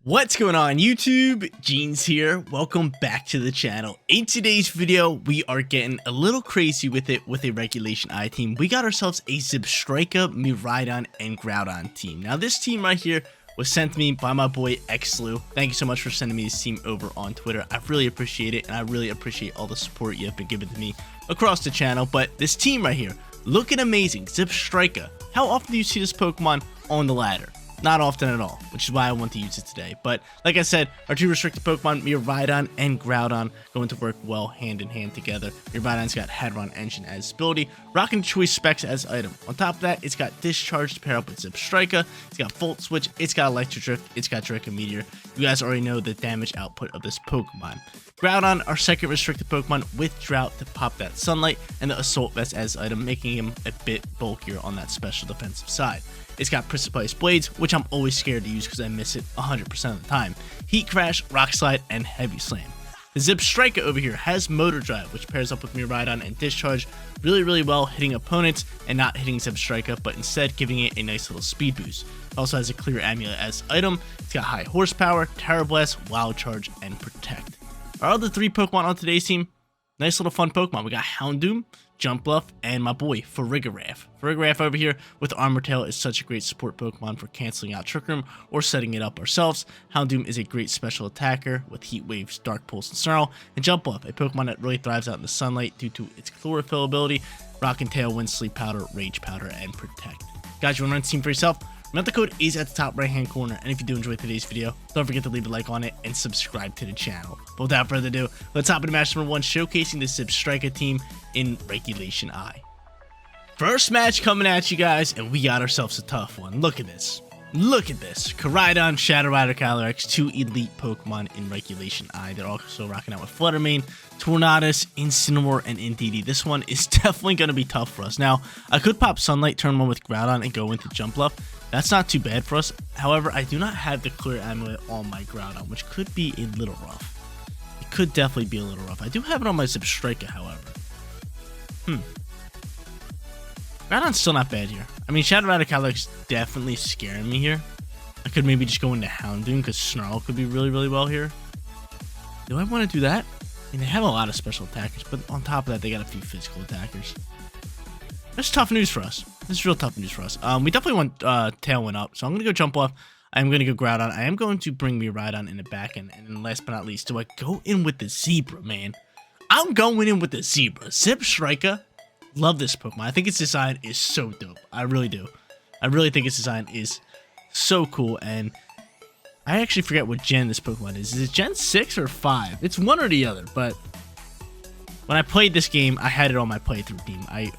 What's going on YouTube? Jeans here. Welcome back to the channel. In today's video, we are getting a little crazy with it with a Regulation I team. We got ourselves a Zebstrika, Miraidon, and Groudon team. Now this team right here was sent to me by my boy XLU. Thank you so much for sending me this team over on Twitter. I really appreciate it, and I really appreciate all the support you have been giving to me across the channel. But this team right here, looking amazing. Zebstrika. How often do you see this Pokemon on the ladder? Not often at all, which is why I want to use it today. But like I said, our two restricted Pokemon, Miraidon and Groudon, going to work well hand in hand together. Miraidon's got Hadron Engine as ability, rocking Choice Specs as item. On top of that, it's got Discharge to pair up with Zebstrika, it's got Volt Switch, it's got Electric Drift, it's got Draco Meteor. You guys already know the damage output of this Pokemon. Groudon, our second restricted Pokemon, with Drought to pop that Sunlight, and the Assault Vest as item, making him a bit bulkier on that special defensive side. It's got Precipitous Blades, which I'm always scared to use because I miss it 100% of the time. Heat Crash, Rock Slide, and Heavy Slam. The Zebstrika over here has Motor Drive, which pairs up with Miraidon and Discharge really well, hitting opponents and not hitting Zebstrika, but instead giving it a nice little speed boost. It also has a Clear Amulet as item. It's got High Horsepower, Terra Blast, Wild Charge, and Protect. Our other three Pokemon on today's team, nice little fun Pokemon. We got Houndoom, Jumpluff, and my boy Farigiraf. Farigiraf over here with Armor Tail is such a great support Pokemon for canceling out Trick Room or setting it up ourselves. Houndoom is a great special attacker with Heat Waves, Dark Pulse, and Snarl. And Jumpluff, a Pokemon that really thrives out in the sunlight due to its Chlorophyll ability, Rock and Tail, Wind Sleep Powder, Rage Powder, and Protect. Guys, you want to run the team for yourself? Remember, the code is at the top right hand corner, and if you do enjoy today's video, don't forget to leave a like on it and subscribe to the channel. But without further ado, let's hop into match number 1, showcasing the Zebstrika team in Regulation I. First match coming at you guys, and we got ourselves a tough one. Look at this. Look at this. Koraidon, Shadow Rider, Calyrex, two elite Pokemon in Regulation I. They're also rocking out with Flutter Mane, Tornadus, Incineroar, and Indeedee. This one is definitely going to be tough for us. Now, I could pop Sunlight, turn one with Groudon, and go into Jumpluff. That's not too bad for us. However, I do not have the Clear Amulet on my Groudon, which could be a little rough. It could definitely be a little rough. I do have it on my Zebstrika, however. Groudon's still not bad here. I mean, Shadow Rider Calyrex definitely scaring me here. I could maybe just go into Houndoom because Snarl could be really well here. Do I want to do that? I mean, they have a lot of special attackers, but on top of that, they got a few physical attackers. That's tough news for us. This is real tough news for us. We definitely want Tailwind up, so I'm going to go Jumpluff. I'm going to go Groudon. I am going to bring Miraidon in the back end. And then last but not least, do I go in with the Zebra, man? I'm going in with the Zebra. Zebstrika. Love this Pokemon. I think its design is so dope. I really do. I really think its design is so cool. And I actually forget what gen this Pokemon is. Is it gen 6 or 5? It's one or the other. But when I played this game, I had it on my playthrough team. I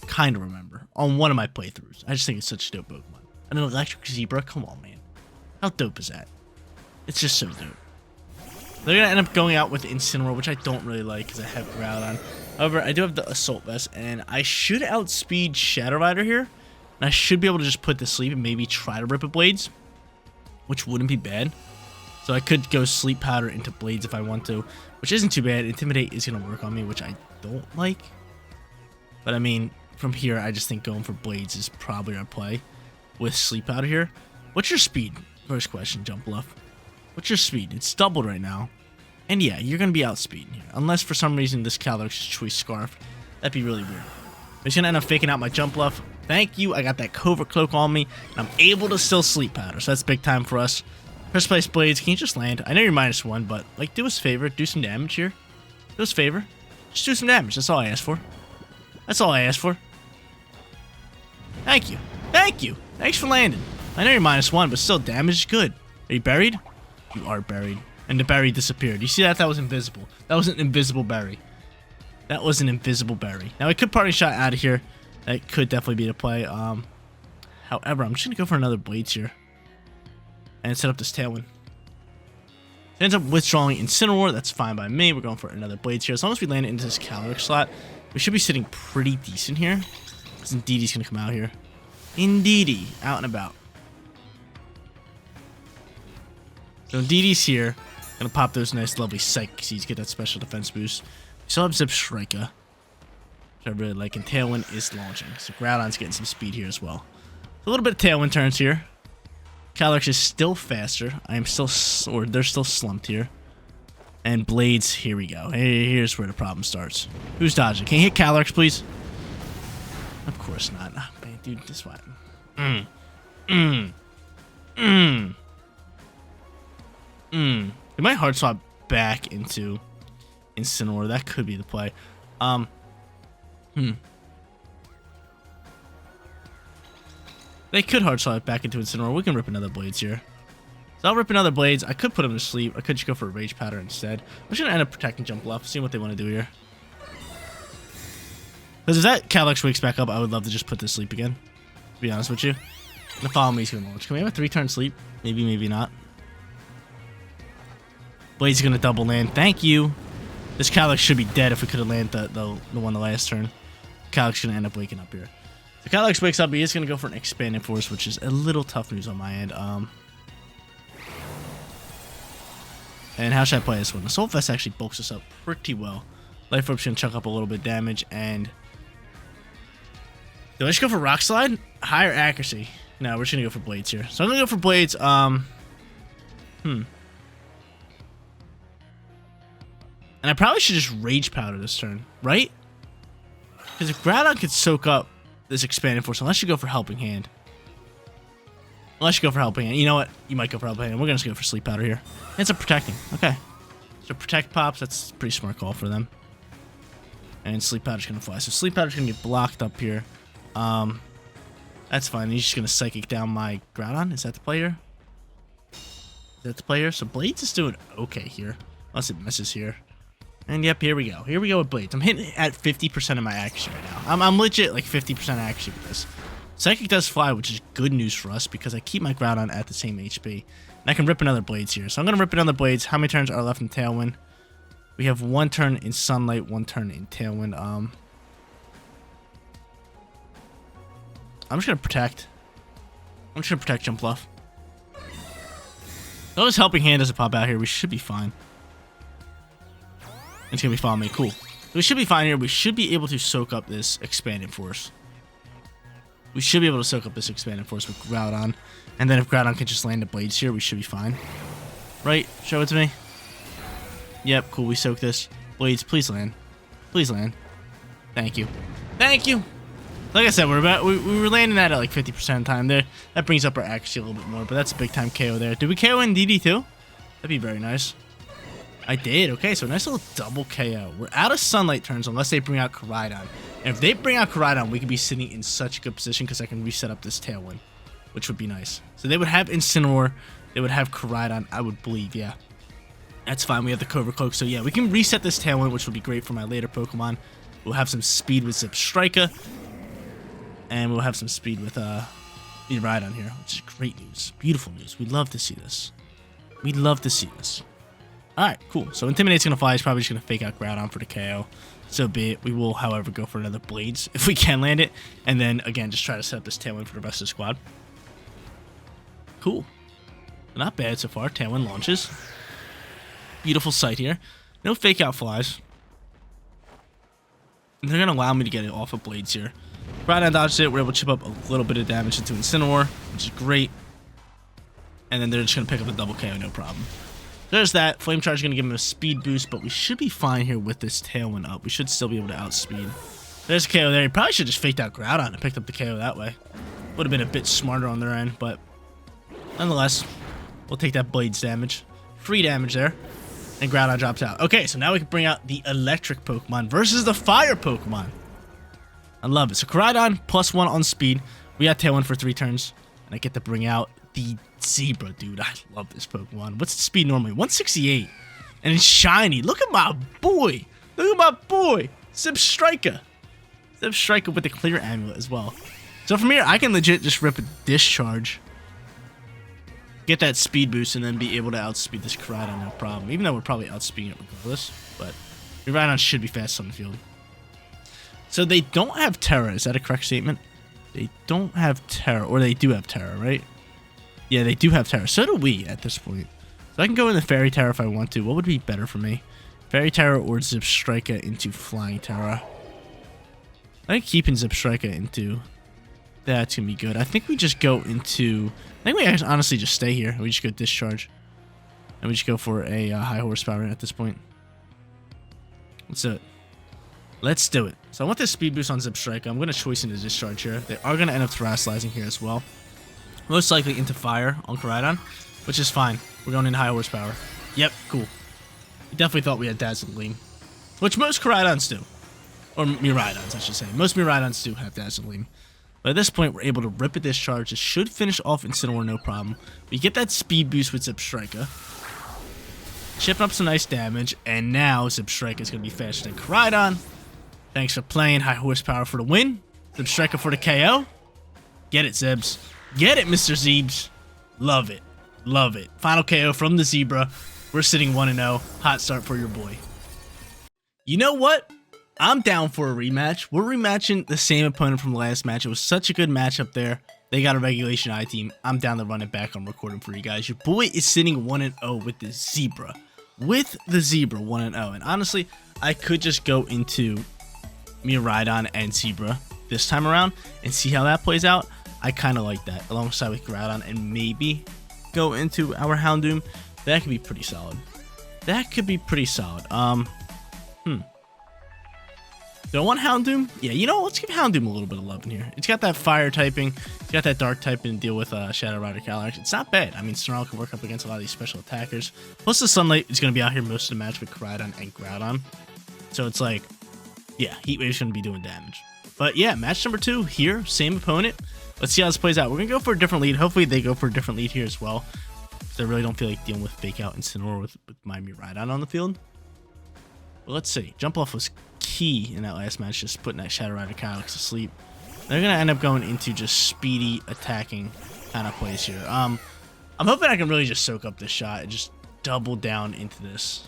kind of remember on one of my playthroughs. I just think it's such a dope Pokemon. And an Electric Zebra, come on, man. How dope is that? It's just so dope. They're gonna end up going out with Incineroar, which I don't really like because I have Groudon. However, I do have the Assault Vest, and I should outspeed Shadow Rider here. And I should be able to just put to sleep and maybe try to rip a Blades, which wouldn't be bad. So I could go Sleep Powder into Blades if I want to, which isn't too bad. Intimidate is gonna work on me, which I don't like. But I mean, from here, I just think going for Blades is probably our play with Sleep Powder here. What's your speed? First question, Jumpluff. What's your speed? It's doubled right now. And yeah, you're going to be outspeeding here. Unless for some reason this Calyrex is Choice Scarf. That'd be really weird. I'm just going to end up faking out my Jumpluff. Thank you. I got that Covert Cloak on me. And I'm able to still Sleep Powder. So that's big time for us. First place Blades. Can you just land? I know you're -1, but like, do us a favor. Do some damage here. Do us a favor. Just do some damage. That's all I asked for. That's all I asked for. Thank you. Thank you. Thanks for landing. I know you're -1, but still, damage is good. Are you buried? You are buried. And the berry disappeared. You see that? That was invisible. That was an invisible berry. That was an invisible berry. Now, I could party shot out of here. That could definitely be the play. However, I'm just going to go for another Blades here. And set up this Tailwind. It ends up withdrawing Incineroar. That's fine by me. We're going for another Blades here. As long as we land it into this Calyrex slot, we should be sitting pretty decent here. Because Indeedee's going to come out here. Indeedee, out and about. So Indeedee's here. Gonna pop those nice lovely Psychic Seeds, get that special defense boost. We still have Zebstrika, which I really like, and Tailwind is launching. So Groudon's getting some speed here as well. A little bit of Tailwind turns here. Calyrex is still faster. I am still, or they're still slumped here. And Blades, here we go. Here's where the problem starts. Who's dodging? Can you hit Calyrex, please? Of course not. Oh, man, dude, this one. They might hard swap back into Incineroar. That could be the play. They could hard swap back into Incineroar. We can rip another Blades here. So I'll rip another Blades. I could put him to sleep. I could just go for a Rage Powder instead. I'm just going to end up protecting Jump Bluff, seeing what they want to do here. Because if that Calyrex wakes back up, I would love to just put this sleep again. To be honest with you. The follow me is going to launch. Can we have a 3-turn sleep? Maybe, maybe not. Blades is going to double land. Thank you. This Calyrex should be dead if we could have landed the one the last turn. Calyrex is going to end up waking up here. So Calyrex wakes up. He is going to go for an Expanding Force, which is a little tough news on my end. And how should I play this one? The Soul Vest actually bulks us up pretty well. Life Orb's going to chuck up a little bit of damage. And do I just go for Rock Slide? Higher accuracy. No, we're just going to go for Blades here. So I'm going to go for Blades. And I probably should just Rage Powder this turn, right? Because if Groudon could soak up this Expanding Force, unless you go for Helping Hand. Unless you go for Helping Hand. You know what? You might go for Helping Hand. We're going to just go for Sleep Powder here. It's a Protecting. Okay. So Protect pops. That's a pretty smart call for them. And Sleep Powder's going to fly. So Sleep Powder's going to get blocked up here. That's fine. He's just going to Psychic down my Groudon. Is that the play here? Is that the play here? So Blades is doing okay here. Unless it misses here. And yep, here we go. Here we go with Blades. I'm hitting at 50% of my accuracy right now. I'm legit like 50% accuracy with this. Psychic does fly, which is good news for us because I keep my Groudon at the same HP. And I can rip another Blades here. So I'm going to rip another Blades. How many turns are left in Tailwind? We have 1 turn in Sunlight, 1 turn in Tailwind. I'm just going to protect. I'm just going to protect Jump Bluff. Those Helping Hand doesn't pop out here. We should be fine. It's going to be following me. Cool. We should be fine here. We should be able to soak up this Expanding Force. We should be able to soak up this Expanding Force with Groudon. And then if Groudon can just land the Blades here, we should be fine. Right? Show it to me. Yep, cool. We soak this. Blades, please land. Please land. Thank you. Thank you. Like I said, we were landing that at like 50% of the time there. That brings up our accuracy a little bit more, but that's a big time KO there. Did we KO in DD too? That'd be very nice. I did. Okay, so a nice little double KO. We're out of Sunlight turns unless they bring out Koraidon. And if they bring out Koraidon, we could be sitting in such a good position because I can reset up this Tailwind, which would be nice. So they would have Incineroar. They would have Koraidon, I would believe, yeah. That's fine. We have the Cobra Cloak. So yeah, we can reset this Tailwind, which would be great for my later Pokemon. We'll have some speed with Zebstrika. And we'll have some speed with Miraidon here, which is great news. Beautiful news. We'd love to see this. We'd love to see this. Alright, cool. So Intimidate's going to fly. He's probably just going to fake out Groudon for the KO. So be it. We will, however, go for another Blades if we can land it. And then, again, just try to set up this Tailwind for the rest of the squad. Cool. Not bad so far. Tailwind launches. Beautiful sight here. No fake out flies. And they're going to allow me to get it off of Blades here. Groudon dodged it. We're able to chip up a little bit of damage into Incineroar, which is great. And then they're just going to pick up a double KO, no problem. There's that. Flame Charge is going to give him a speed boost, but we should be fine here with this Tailwind up. We should still be able to outspeed. There's a KO there. He probably should have just faked out Groudon and picked up the KO that way. Would have been a bit smarter on their end, but nonetheless, we'll take that Blades damage. Free damage there. And Groudon drops out. Okay, so now we can bring out the Electric Pokemon versus the Fire Pokemon. I love it. So Koraidon +1 on speed. We got Tailwind for 3 turns. And I get to bring out the Zebra, dude. I love this Pokemon. What's the speed normally? 168. And it's shiny. Look at my boy. Look at my boy. Zebstrika. Zebstrika with the clear amulet as well. So from here, I can legit just rip a Discharge. Get that speed boost and then be able to outspeed this Koraidon, no problem. Even though we're probably outspeeding it regardless. But Miraidon should be fast on the field. So they don't have Terra. Is that a correct statement? They don't have Terra. Or they do have Terra, right? Yeah, they do have Terra. So do we at this point. So I can go in the Fairy Terra if I want to. What would be better for me? Fairy Terra or Zebstrika into Flying Terra? I think keeping Zebstrika into... That's going to be good. I think we just go into think we actually honestly just stay here. We just go discharge. And we just go for a high horsepower at this point. Let's do it. Let's do it. So I want this speed boost on Zebstrika. I'm going to choice into discharge here. They are going to end up terrestrializing here as well. Most likely into fire on Koraidon, which is fine. We're going into high horsepower. Yep, cool. We definitely thought we had Dazzling Gleam, which most Koraidons do. Or Miraidons, I should say. Most Miraidons do have Dazzling Gleam. But at this point, we're able to rip a discharge. It should finish off Incineroar, no problem. We get that speed boost with Zebstrika. Chipping up some nice damage. And now Zebstrika is going to be faster than Koraidon. Thanks for playing. High horsepower for the win. Zebstrika for the KO. Get it, Zebs. Get it, Mr. Zebs. Love it. Love it. Final KO from the Zebra. We're sitting 1-0. Hot start for your boy. You know what? I'm down for a rematch. We're rematching the same opponent from the last match. It was such a good matchup there. They got a regulation I team. I'm down to run it back on recording for you guys. Your boy is sitting 1-0 with the Zebra. With the Zebra 1-0. And honestly, I could just go into Miraidon and Zebra this time around and see how that plays out. I kind of like that alongside with Groudon and maybe go into our Houndoom. That could be pretty solid. That could be pretty solid. Do I want Houndoom? Yeah, you know, let's give Houndoom a little bit of love in here. It's got that fire typing. It's got that dark typing to deal with Shadow Rider Calyrex. It's not bad. I mean, Snarl can work up against a lot of these special attackers. Plus, the Sunlight is going to be out here most of the match with Koraidon and Groudon. So it's like, yeah, Heat Wave's going to be doing damage. But yeah, match number 2 here. Same opponent. Let's see how this plays out. We're going to go for a different lead. Hopefully, they go for a different lead here as well. Because I really don't feel like dealing with Fake Out and Incineroar with my Miraidon on the field. But let's see. Jump Off was key in that last match, just putting that Shadow Rider Calyrex to sleep. They're going to end up going into just speedy attacking kind of plays here. I'm hoping I can really just soak up this shot and just double down into this.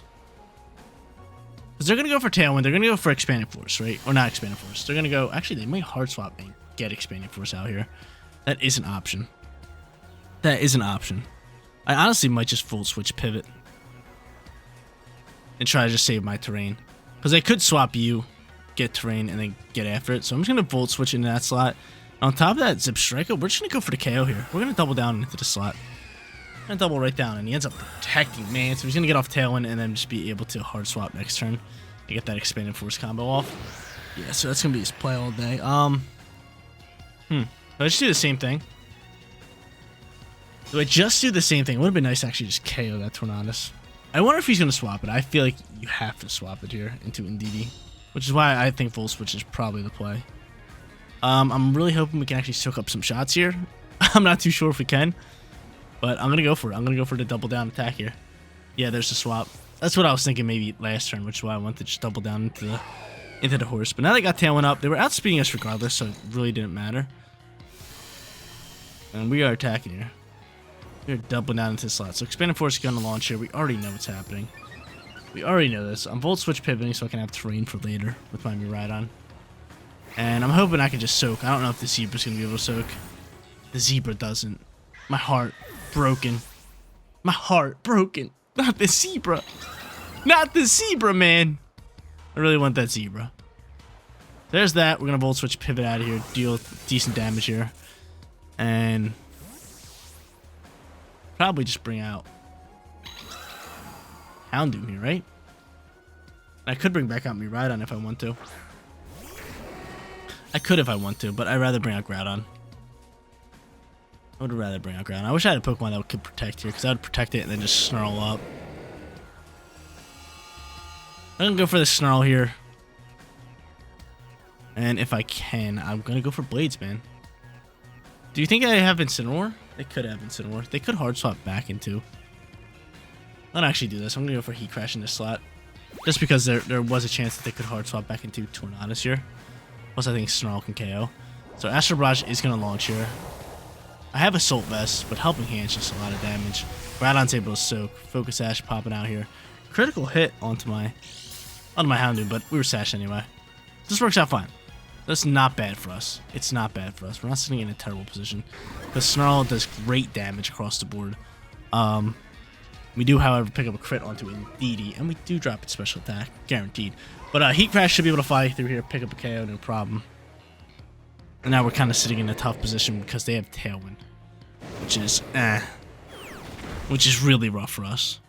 Because they're going to go for Tailwind. They're going to go for Expanding Force, right? Or not Expanding Force. They're going to go... Actually, they might Hard Swap and get Expanding Force out here. That is an option. That is an option. I honestly might just Volt Switch Pivot. And try to just save my terrain. Because I could swap you, get terrain, and then get after it. So I'm just going to Volt Switch into that slot. On top of that, Zebstrika, we're just going to go for the KO here. We're going to double down into the slot. I'm going to double right down, and he ends up protecting, man. So he's going to get off Tailwind and then just be able to Hard Swap next turn. To get that Expanded Force combo off. Yeah, so that's going to be his play all day. Let's do the same thing. Do I just do the same thing? It would have been nice to actually just KO that Tornadus. I wonder if he's going to swap it. I feel like you have to swap it here into Indeedee, which is why I think Volt Switch is probably the play. I'm really hoping we can actually soak up some shots here. I'm not too sure if we can, but I'm going to go for it. I'm going to go for the double down attack here. Yeah, there's the swap. That's what I was thinking maybe last turn, which is why I wanted to just double down into the horse. But now they got Tailwind up. They were outspeeding us regardless, so it really didn't matter. And we are attacking here. We're doubling down into the slot. So Expanding Force is going to launch here. We already know what's happening. We already know this. I'm Volt Switch pivoting so I can have terrain for later with my Miraidon. And I'm hoping I can just soak. I don't know if the Zebra's going to be able to soak. The Zebra doesn't. My heart broken. My heart broken. Not the Zebra. Not the Zebra, man. I really want that Zebra. There's that. We're going to Volt Switch pivot out of here. Deal decent damage here. And probably just bring out Houndoom here, right? I could bring back out Miraidon if I want to. I could if I want to, but I'd rather bring out Groudon. I would rather bring out Groudon. I wish I had a Pokemon that could protect here, because I would protect it and then just Snarl up. I'm going to go for the Snarl here. And if I can, I'm going to go for Blades, man. Do you think I have Incineroar? They could have Incineroar. They could Hard Swap back into. I'll actually do this. I'm going to go for Heat Crash in this slot. Just because there was a chance that they could Hard Swap back into Tornadus here. Plus, I think Snarl can KO. So Astral Barrage is going to launch here. I have Assault Vest, but Helping Hand's just a lot of damage. Groudon's able to soak. Focus Sash popping out here. Critical hit onto my Houndoom, but we were sashed anyway. This works out fine. That's not bad for us. It's not bad for us. We're not sitting in a terrible position. Because Snarl does great damage across the board. We do, however, pick up a crit onto Indeedee, and we do drop its special attack. Guaranteed. But Heat Crash should be able to fly through here, pick up a KO, no problem. And now we're kind of sitting in a tough position because they have Tailwind. which is really rough for us.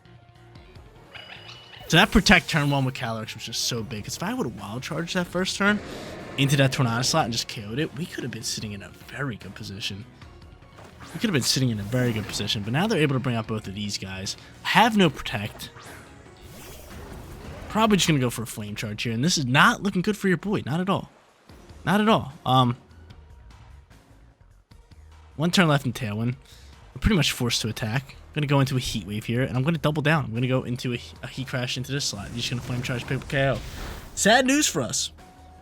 So that protect turn 1 with Calyrex was just so big. Because if I would have wild charged that first turn into that Tornado slot and just KO'd it, we could have been sitting in a very good position. But now they're able to bring out both of these guys. Have no protect. Probably just going to go for a flame charge here. And this is not looking good for your boy. Not at all. Not at all. 1 turn left in Tailwind. We're pretty much forced to attack. I'm going to go into a Heat Wave here, and I'm going to double down. I'm going to go into a Heat Crash into this slot. He's just going to Flame Charge, pick up KO. Sad news for us.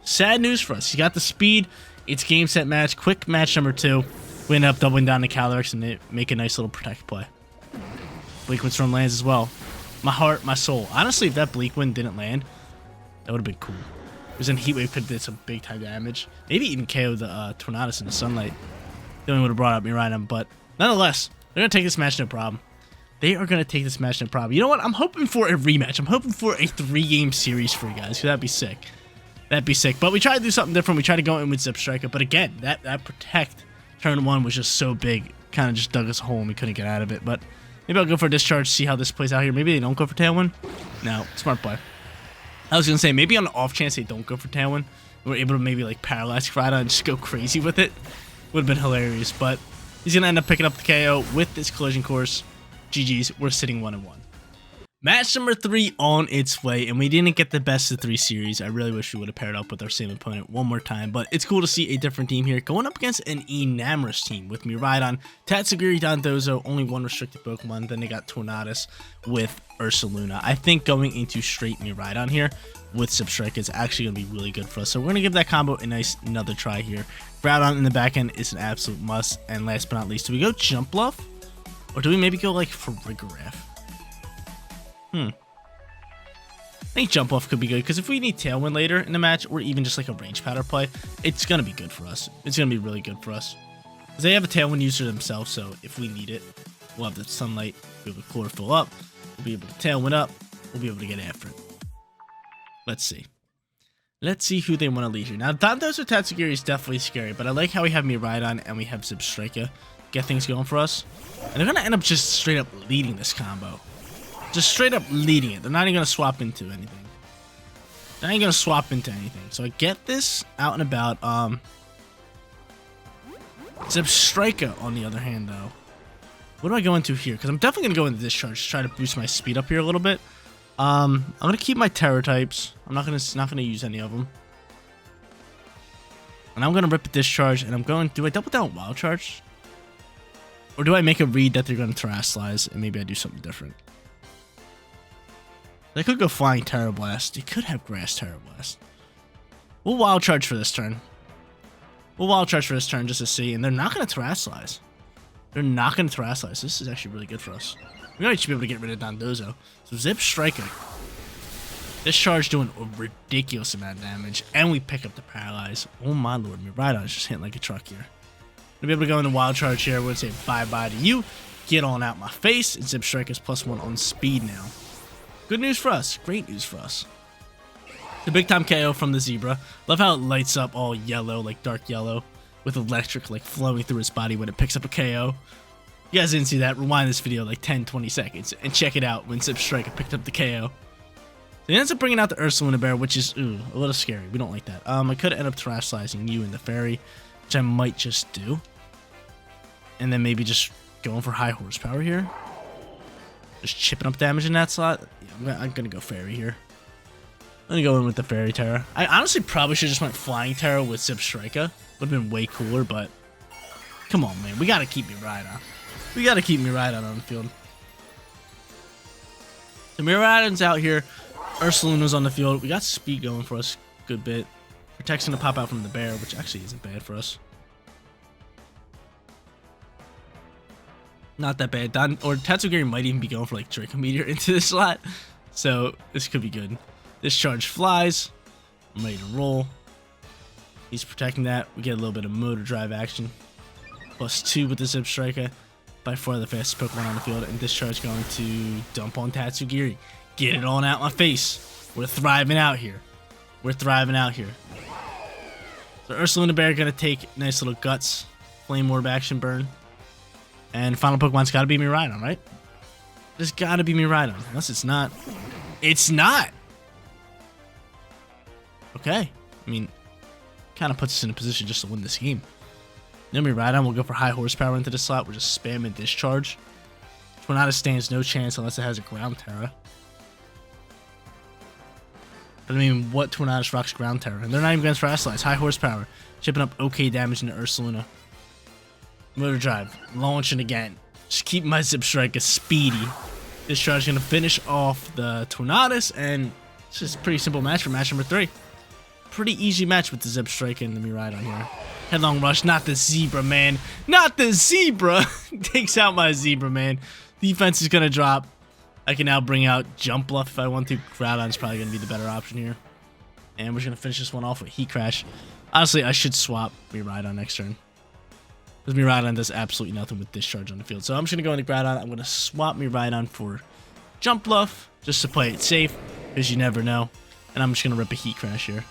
Sad news for us. He got the speed. It's game, set, match. Quick match number 2. We end up doubling down to Calyrex and make a nice little protect play. Bleak Wind Storm lands as well. My heart, my soul. Honestly, if that Bleak Wind didn't land, that would have been cool. Because then Heat Wave could have did some big time damage. Maybe even KO the Tornadus in the Sunlight. They only would have brought up Miraidon, but nonetheless, they're going to take this match no problem. They are going to take this match no problem. You know what? I'm hoping for a rematch. I'm hoping for a 3-game series for you guys, because that'd be sick. That'd be sick. But we tried to do something different. We tried to go in with Zebstrika, but again, that protect turn 1 was just so big. Kind of just dug us a hole and we couldn't get out of it. But maybe I'll go for a discharge, see how this plays out here. Maybe they don't go for Tailwind. No, smart play. I was going to say, maybe on the off chance they don't go for Tailwind, we're able to maybe like paralyze Koraidon and just go crazy with it. Would have been hilarious, but he's going to end up picking up the KO with this Collision Course. GG's, we're sitting 1-1. Match number 3 on its way, and we didn't get the best of 3 series. I really wish we would have paired up with our same opponent one more time, but it's cool to see a different team here going up against an Enamorous team with Miraidon, Tatsugiri, Dondozo, only 1 restricted Pokemon, then they got Tornadus with Ursaluna. I think going into straight Miraidon here with Zebstrika is actually going to be really good for us, so we're going to give that combo a nice another try here. Groudon in the back end is an absolute must, and last but not least, do we go Jump Bluff? Or do we maybe go like for Rigorath? I think Jump Off could be good, because if we need Tailwind later in the match, or even just like a Range Powder play, it's going to be good for us. It's going to be really good for us. Because they have a Tailwind user themselves, so if we need it, we'll have the Sunlight, we'll be able to Chlorophyll up, we'll be able to Tailwind up, we'll be able to get after it. Let's see. Let's see who they want to lead here. Now, Dondozo Tatsugiri is definitely scary, but I like how we have Miraidon and we have Zebstrika get things going for us. And they're going to end up just straight up leading this combo. Just straight up leading it. They're not even going to swap into anything. They're not even going to swap into anything. So I get this out and about. Zebstrika, on the other hand, though. What do I go into here? Because I'm definitely going to go into Discharge to try to boost my speed up here a little bit. I'm going to keep my Terror types. I'm not going to use any of them. And I'm going to rip a Discharge. And I'm going... Do I double down Wild Charge? Or do I make a read that they're going to Terrasilize and maybe I do something different? They could go Flying Terra Blast. They could have Grass Terra Blast. We'll Wild Charge for this turn. We'll Wild Charge for this turn just to see. And they're not going to Terrasilize. They're not going to Terrasilize. This is actually really good for us. We might should be able to get rid of Dondozo. So Zebstrika. This charge doing a ridiculous amount of damage. And we pick up the Paralyze. Oh my lord. Miraidon is just hitting like a truck here. We'll be able to go into Wild Charge here. We're going to say bye-bye to you. Get on out my face. And Zebstrika is +1 on speed now. Good news for us. Great news for us. The big time KO from the Zebra. Love how it lights up all yellow, like dark yellow, with electric like flowing through his body when it picks up a KO. You guys didn't see that? Rewind this video like 10-20 seconds and check it out when Zebstrika picked up the KO. He ends up bringing out the Ursaluna Bear, which is a little scary. We don't like that. I could end up Terrasizing you and the Fairy, which I might just do. And then maybe just going for high horsepower here. Just chipping up damage in that slot. Yeah, I'm gonna go Fairy here. I'm gonna go in with the Fairy Terra. I honestly probably should just went Flying Terra with Zebstrika. Would have been way cooler, but come on, man. We gotta keep Miraidon. We gotta keep Miraidon on the field. The Miraidon's out here. Ursaluna's on the field. We got speed going for us a good bit. Protection to pop out from the bear, which actually isn't bad for us. Not that bad. Or Tatsugiri might even be going for like Draco Meteor into this slot. So this could be good. This charge flies. I'm ready to roll. He's protecting that. We get a little bit of motor drive action. +2 with the Zebstrika. By far the fastest Pokemon on the field. And this charge going to dump on Tatsugiri. Get it on out my face. We're thriving out here. We're thriving out here. So Ursaluna Bear gonna take nice little Guts. Flame Orb action burn. And final Pokemon's got to be Miraidon, right? There's got to be Miraidon. Unless it's not. It's not! Okay. I mean, kind of puts us in a position just to win this game. No Miraidon. We'll go for high horsepower into the slot. We're just spamming Discharge. Tornado stands no chance unless it has a Ground Terra. But I mean, what Tornadus rocks Ground Terra? And they're not even going for Ice. High horsepower. Chipping up okay damage into Ursaluna. Motor Drive. Launching again. Just keep my Zebstrika speedy. Discharge is going to finish off the Tornadus. And it's just a pretty simple match for match number 3. Pretty easy match with the Zebstrika and the Miraidon here. Headlong Rush. Not the Zebra, man. Not the Zebra. Takes out my Zebra, man. Defense is going to drop. I can now bring out Jump Bluff if I want to. Groudon's probably going to be the better option here. And we're just going to finish this one off with Heat Crash. Honestly, I should swap Miraidon next turn. Because Miraidon does absolutely nothing with Discharge on the field. So I'm just going to go into Groudon. I'm going to swap Miraidon for Jump Bluff. Just to play it safe. Because you never know. And I'm just going to rip a Heat Crash here.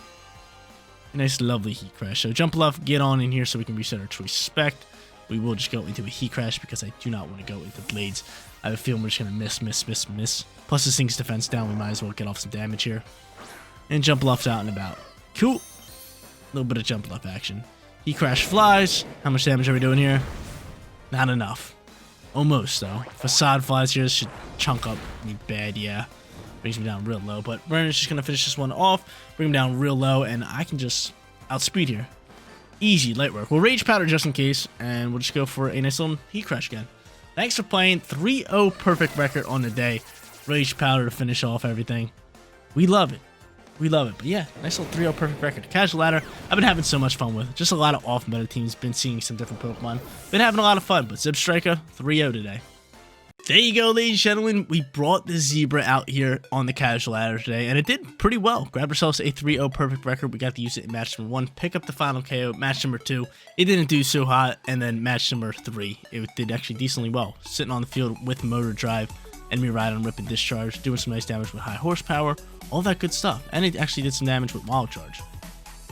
A nice, lovely Heat Crash. So Jump Bluff, get on in here so we can reset our Choice Spect. We will just go into a Heat Crash because I do not want to go into Blades. I have a feeling we're just going to miss. Plus this thing's defense down. We might as well get off some damage here. And Jump Bluff's out and about. Cool. A little bit of Jump Bluff action. Heat Crash flies. How much damage are we doing here? Not enough. Almost, though. Facade flies here. This should chunk up me bad, yeah. Brings me down real low. But Vernon's just going to finish this one off. Bring him down real low. And I can just outspeed here. Easy, light work. We'll Rage Powder just in case. And we'll just go for a nice little Heat Crash again. Thanks for playing. 3-0 perfect record on the day. Rage Powder to finish off everything. We love it. We love it. But yeah, nice little 3-0 perfect record. Casual Ladder, I've been having so much fun with. Just a lot of off-meta teams. Been seeing some different Pokemon. Been having a lot of fun. But Zebstrika, 3-0 today. There you go, ladies and gentlemen. We brought the Zebra out here on the Casual Ladder today, and it did pretty well. Grabbed ourselves a 3-0 perfect record. We got to use it in match number 1. Pick up the final KO. Match number 2, it didn't do so hot, and then match number 3, it did actually decently well. Sitting on the field with Motor Drive and Miraidon ripping Discharge, doing some nice damage with high horsepower, all that good stuff. And it actually did some damage with Wild Charge.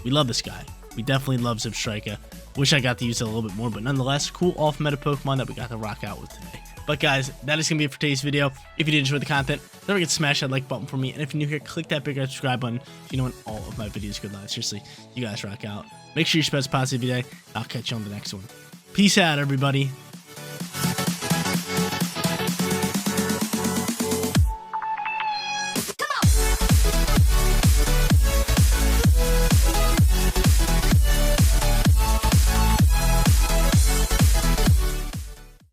We love this guy. We definitely love Zebstrika. Wish I got to use it a little bit more, but nonetheless, cool off-meta Pokemon that we got to rock out with today. But guys, that is going to be it for today's video. If you did enjoy the content, don't forget to smash that like button for me. And if you're new here, click that big red subscribe button so you know when all of my videos go live. Seriously, you guys rock out. Make sure you spread positive today. I'll catch you on the next one. Peace out, everybody.